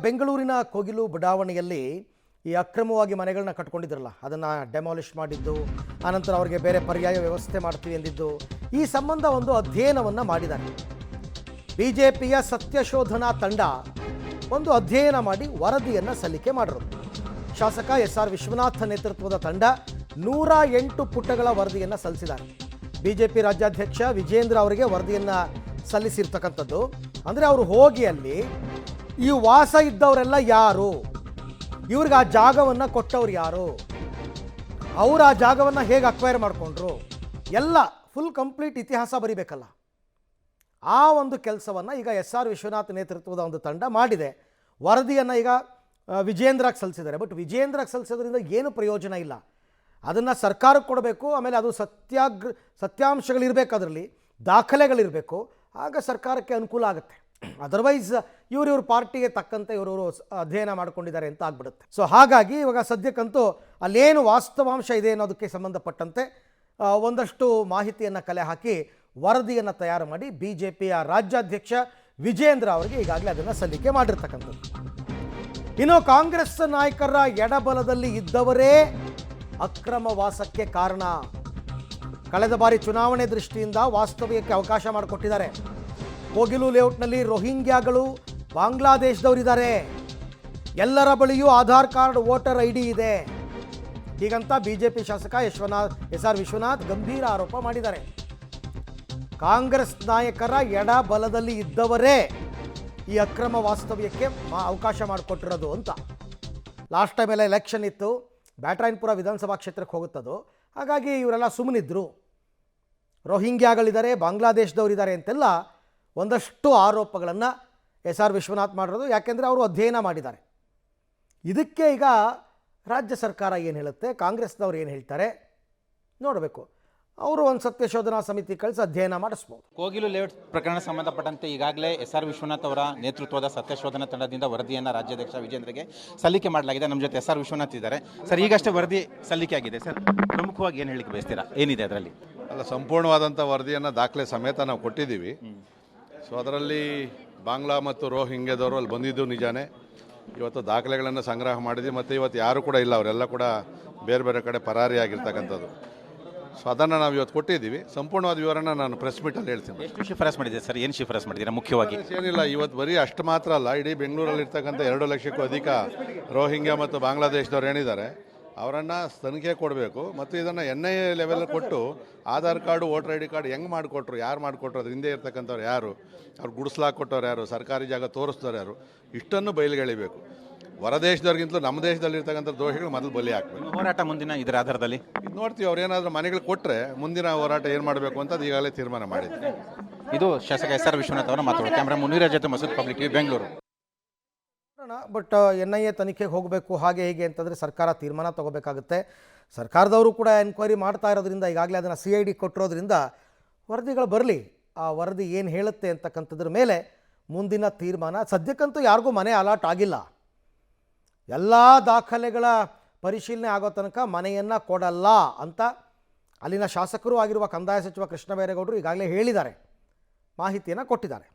ಬೆಂಗಳೂರಿನ ಕೋಗಿಲು ಬಡಾವಣೆಯಲ್ಲಿ ಈ ಅಕ್ರಮವಾಗಿ ಮನೆಗಳನ್ನ ಕಟ್ಕೊಂಡಿದ್ರಲ್ಲ, ಅದನ್ನು ಡೆಮಾಲಿಷ್ ಮಾಡಿದ್ದು, ಆನಂತರ ಅವರಿಗೆ ಬೇರೆ ಪರ್ಯಾಯ ವ್ಯವಸ್ಥೆ ಮಾಡ್ತೀವಿ ಎಂದಿದ್ದು, ಈ ಸಂಬಂಧ ಒಂದು ಅಧ್ಯಯನವನ್ನು ಮಾಡಿದ್ದಾರೆ. ಬಿಜೆಪಿಯ ಸತ್ಯಶೋಧನಾ ತಂಡ ಒಂದು ಅಧ್ಯಯನ ಮಾಡಿ ವರದಿಯನ್ನು ಸಲ್ಲಿಕೆ ಮಾಡಿರೋದು. ಶಾಸಕ ಎಸ್.ಆರ್. ವಿಶ್ವನಾಥ್ ನೇತೃತ್ವದ ತಂಡ 108 ಪುಟಗಳ ವರದಿಯನ್ನು ಸಲ್ಲಿಸಿದ್ದಾರೆ. ಬಿಜೆಪಿ ರಾಜ್ಯಾಧ್ಯಕ್ಷ ವಿಜೇಂದ್ರ ಅವರಿಗೆ ವರದಿಯನ್ನು ಸಲ್ಲಿಸಿರ್ತಕ್ಕಂಥದ್ದು. ಅಂದರೆ ಅವರು ಹೋಗಿ ಅಲ್ಲಿ ಈ ವಾಸ ಇದ್ದವರೆಲ್ಲ ಯಾರು, ಇವ್ರಿಗೆ ಆ ಜಾಗವನ್ನು ಕೊಟ್ಟವ್ರು ಯಾರು, ಅವರು ಆ ಜಾಗವನ್ನು ಹೇಗೆ ಅಕ್ವೈರ್ ಮಾಡಿಕೊಂಡ್ರು, ಎಲ್ಲ ಫುಲ್ ಕಂಪ್ಲೀಟ್ ಇತಿಹಾಸ ಬರಿಬೇಕಲ್ಲ. ಆ ಒಂದು ಕೆಲಸವನ್ನು ಈಗ ಎಸ್.ಆರ್. ವಿಶ್ವನಾಥ್ ನೇತೃತ್ವದ ಒಂದು ತಂಡ ಮಾಡಿದೆ. ವರದಿಯನ್ನು ಈಗ ವಿಜೇಂದ್ರಕ್ಕೆ ಸಲ್ಲಿಸಿದ್ದಾರೆ. ಬಟ್ ವಿಜೇಂದ್ರಕ್ಕೆ ಸಲ್ಲಿಸೋದ್ರಿಂದ ಏನು ಪ್ರಯೋಜನ ಇಲ್ಲ. ಅದನ್ನು ಸರ್ಕಾರಕ್ಕೆ ಕೊಡಬೇಕು. ಆಮೇಲೆ ಅದು ಸತ್ಯಾಂಶಗಳಿರಬೇಕು, ಅದರಲ್ಲಿ ದಾಖಲೆಗಳಿರಬೇಕು. ಆಗ ಸರ್ಕಾರಕ್ಕೆ ಅನುಕೂಲ ಆಗುತ್ತೆ. ಅದರ್ವೈಸ್ ಇವ್ರ ಪಾರ್ಟಿಗೆ ತಕ್ಕಂತೆ ಇವರು ಅಧ್ಯಯನ ಮಾಡ್ಕೊಂಡಿದ್ದಾರೆ ಅಂತ ಆಗ್ಬಿಡುತ್ತೆ. ಸೊ ಹಾಗಾಗಿ ಇವಾಗ ಸದ್ಯಕ್ಕಂತೂ ಅಲ್ಲೇನು ವಾಸ್ತವಾಂಶ ಇದೆ ಅನ್ನೋದಕ್ಕೆ ಸಂಬಂಧಪಟ್ಟಂತೆ ಒಂದಷ್ಟು ಮಾಹಿತಿಯನ್ನು ಕಲೆ ಹಾಕಿ ವರದಿಯನ್ನು ತಯಾರು ಮಾಡಿ ಬಿಜೆಪಿಯ ರಾಜ್ಯಾಧ್ಯಕ್ಷ ವಿಜೇಂದ್ರ ಅವರಿಗೆ ಈಗಾಗಲೇ ಅದನ್ನು ಸಲ್ಲಿಕೆ ಮಾಡಿರ್ತಕ್ಕಂಥದ್ದು. ಇನ್ನು ಕಾಂಗ್ರೆಸ್ ನಾಯಕರ ಎಡಬಲದಲ್ಲಿ ಇದ್ದವರೇ ಅಕ್ರಮ ವಾಸಕ್ಕೆ ಕಾರಣ. ಕಳೆದ ಬಾರಿ ಚುನಾವಣೆ ದೃಷ್ಟಿಯಿಂದ ವಾಸ್ತವ್ಯಕ್ಕೆ ಅವಕಾಶ ಮಾಡಿಕೊಟ್ಟಿದ್ದಾರೆ. ಕೋಗಿಲು ಲೇಔಟ್ನಲ್ಲಿ ರೋಹಿಂಗ್ಯಾಗಳು, ಬಾಂಗ್ಲಾದೇಶದವರಿದ್ದಾರೆ. ಎಲ್ಲರ ಬಳಿಯೂ ಆಧಾರ್ ಕಾರ್ಡ್, ವೋಟರ್ ID ಇದೆ. ಹೀಗಂತ ಬಿಜೆಪಿ ಶಾಸಕ ಎಸ್.ಆರ್. ವಿಶ್ವನಾಥ್ ಗಂಭೀರ ಆರೋಪ ಮಾಡಿದ್ದಾರೆ. ಕಾಂಗ್ರೆಸ್ ನಾಯಕರ ಎಡಬಲದಲ್ಲಿ ಇದ್ದವರೇ ಈ ಅಕ್ರಮ ವಾಸ್ತವ್ಯಕ್ಕೆ ಅವಕಾಶ ಮಾಡಿಕೊಟ್ಟಿರೋದು ಅಂತ. ಲಾಸ್ಟ್ ಟೈಮ್ ಎಲ್ಲ ಎಲೆಕ್ಷನ್ ಇತ್ತು, ಬ್ಯಾಟರಾಯನಪುರ ವಿಧಾನಸಭಾ ಕ್ಷೇತ್ರಕ್ಕೆ ಹೋಗುತ್ತದು. ಹಾಗಾಗಿ ಇವರೆಲ್ಲ ಸುಮ್ಮನಿದ್ರು. ರೋಹಿಂಗ್ಯಾಗಳಿದ್ದಾರೆ, ಬಾಂಗ್ಲಾದೇಶದವರಿದ್ದಾರೆ ಅಂತೆಲ್ಲ ಒಂದಷ್ಟು ಆರೋಪಗಳನ್ನು ಎಸ್.ಆರ್. ವಿಶ್ವನಾಥ್ ಮಾಡಿರೋದು. ಯಾಕೆಂದರೆ ಅವರು ಅಧ್ಯಯನ ಮಾಡಿದ್ದಾರೆ. ಇದಕ್ಕೆ ಈಗ ರಾಜ್ಯ ಸರ್ಕಾರ ಏನು ಹೇಳುತ್ತೆ, ಕಾಂಗ್ರೆಸ್ನವ್ರು ಏನು ಹೇಳ್ತಾರೆ ನೋಡಬೇಕು. ಅವರು ಒಂದು ಸತ್ಯಶೋಧನಾ ಸಮಿತಿ ಕಳಿಸಿ ಅಧ್ಯಯನ ಮಾಡಿಸ್ಬೋದು. ಕೋಗಿಲು ಲೇಔಟ್ ಪ್ರಕರಣ ಸಂಬಂಧಪಟ್ಟಂತೆ ಈಗಾಗಲೇ ಎಸ್.ಆರ್. ವಿಶ್ವನಾಥ್ ಅವರ ನೇತೃತ್ವದ ಸತ್ಯಶೋಧನಾ ತಂಡದಿಂದ ವರದಿಯನ್ನು ರಾಜ್ಯಾಧ್ಯಕ್ಷ ವಿಜೇಂದ್ರಗೆ ಸಲ್ಲಿಕೆ ಮಾಡಲಾಗಿದೆ. ನಮ್ಮ ಜೊತೆ ಎಸ್.ಆರ್. ವಿಶ್ವನಾಥ್ ಇದ್ದಾರೆ. ಸರ್, ಈಗಷ್ಟೇ ವರದಿ ಸಲ್ಲಿಕೆ ಆಗಿದೆ. ಸರ್, ಪ್ರಮುಖವಾಗಿ ಏನು ಹೇಳಿಕೆ ಬಯಸ್ತೀರಾ, ಏನಿದೆ ಅದರಲ್ಲಿ? ಅಲ್ಲ, ಸಂಪೂರ್ಣವಾದಂಥ ವರದಿಯನ್ನು ದಾಖಲೆ ಸಮೇತ ನಾವು ಕೊಟ್ಟಿದ್ದೀವಿ. ಸೊ ಅದರಲ್ಲಿ ಬಾಂಗ್ಲಾ ಮತ್ತು ರೋಹಿಂಗ್ಯಾದವರು ಅಲ್ಲಿ ಬಂದಿದ್ದು ನಿಜಾನೇ. ಇವತ್ತು ದಾಖಲೆಗಳನ್ನು ಸಂಗ್ರಹ ಮಾಡಿದ್ವಿ. ಮತ್ತು ಇವತ್ತು ಯಾರು ಕೂಡ ಇಲ್ಲ, ಅವರೆಲ್ಲ ಕೂಡ ಬೇರೆ ಬೇರೆ ಕಡೆ ಪರಾರಿಯಾಗಿರ್ತಕ್ಕಂಥದ್ದು. ಸೊ ಅದನ್ನು ನಾವು ಇವತ್ತು ಕೊಟ್ಟಿದ್ದೀವಿ. ಸಂಪೂರ್ಣವಾದ ವಿವರನ ನಾನು ಪ್ರೆಸ್ ಮೀಟಲ್ಲಿ ಹೇಳ್ತೀನಿ. ಎಷ್ಟು ಶಿಫಾರಸ್ ಮಾಡಿದೆ ಸರ್? ಏನು ಶಿಫಾರಸ್ ಮಾಡಿದ್ದೀರಾ? ಮುಖ್ಯವಾಗಿ ಏನಿಲ್ಲ, ಇವತ್ತು ಬರೀ ಅಷ್ಟು ಮಾತ್ರ ಅಲ್ಲ, ಇಡೀ ಬೆಂಗಳೂರಲ್ಲಿ ಇರ್ತಕ್ಕಂಥ 2 ಲಕ್ಷಕ್ಕೂ ಅಧಿಕ ರೋಹಿಂಗ್ಯಾ ಮತ್ತು ಬಾಂಗ್ಲಾದೇಶದವ್ರು ಏನಿದ್ದಾರೆ ಅವರನ್ನು ತನಿಖೆ ಕೊಡಬೇಕು. ಮತ್ತು ಇದನ್ನು NIA ಲೆವೆಲ್ ಕೊಟ್ಟು Aadhaar card, voter ID card ಹೆಂಗೆ ಮಾಡಿಕೊಟ್ರು, ಯಾರು ಮಾಡಿಕೊಟ್ರು, ಅದ್ರ ಹಿಂದೆ ಇರ್ತಕ್ಕಂಥವ್ರು ಯಾರು, ಅವ್ರು ಗುಡಿಸ್ಲಾಕೊಟ್ಟವ್ರು ಯಾರು, ಸರ್ಕಾರಿ ಜಾಗ ತೋರಿಸ್ದವ್ರು ಯಾರು, ಇಷ್ಟನ್ನು ಬಯಲುಗೆಳಿಬೇಕು. ಹೊರದೇಶದವ್ರಿಗಿಂತಲೂ ನಮ್ಮ ದೇಶದಲ್ಲಿರ್ತಕ್ಕಂಥ ದೋಷಗಳು ಮೊದಲು ಬಲಿ ಹಾಕಬೇಕು. ಹೋರಾಟ ಮುಂದಿನ ಇದರ ಆಧಾರದಲ್ಲಿ ಇದು ನೋಡ್ತೀವಿ. ಅವ್ರು ಏನಾದರೂ ಮನೆಗಳು ಕೊಟ್ಟರೆ ಮುಂದಿನ ಹೋರಾಟ ಏನು ಮಾಡಬೇಕು ಅಂತ ಅದು ಈಗಾಗಲೇ ತೀರ್ಮಾನ ಮಾಡಿದ್ವಿ. ಇದು ಶಾಸಕ ಎಸ್.ಆರ್. ವಿಶ್ವನಾಥ್ ಅವರ ಮಾತುಗಳು. ಕ್ಯಾಮ್ರಾ ಮುನೀರ ಜೊತೆ Masood public TV, Bengaluru. But NIA ತನಿಖೆಗೆ ಹೋಗಬೇಕು ಹಾಗೆ ಹೀಗೆ ಅಂತಂದರೆ ಸರ್ಕಾರ ತೀರ್ಮಾನ ತಗೋಬೇಕಾಗುತ್ತೆ. ಸರ್ಕಾರದವರು ಕೂಡ ಎನ್ಕ್ವೈರಿ ಮಾಡ್ತಾ ಇರೋದ್ರಿಂದ, ಈಗಾಗಲೇ ಅದನ್ನು CID ಕೊಟ್ಟಿರೋದ್ರಿಂದ ವರದಿಗಳು ಬರಲಿ. ಆ ವರದಿ ಏನು ಹೇಳುತ್ತೆ ಅಂತಕ್ಕಂಥದ್ರ ಮೇಲೆ ಮುಂದಿನ ತೀರ್ಮಾನ. ಸದ್ಯಕ್ಕಂತೂ ಯಾರಿಗೂ ಮನೆ ಅಲಾಟ್ ಆಗಿಲ್ಲ. ಎಲ್ಲ ದಾಖಲೆಗಳ ಪರಿಶೀಲನೆ ಆಗೋ ತನಕ ಮನೆಯನ್ನು ಕೊಡಲ್ಲ ಅಂತ ಅಲ್ಲಿನ ಶಾಸಕರು ಆಗಿರುವ ಕಂದಾಯ ಸಚಿವ ಕೃಷ್ಣ ಬೈರೇಗೌಡರು ಈಗಾಗಲೇ ಹೇಳಿದ್ದಾರೆ, ಮಾಹಿತಿಯನ್ನು ಕೊಟ್ಟಿದ್ದಾರೆ.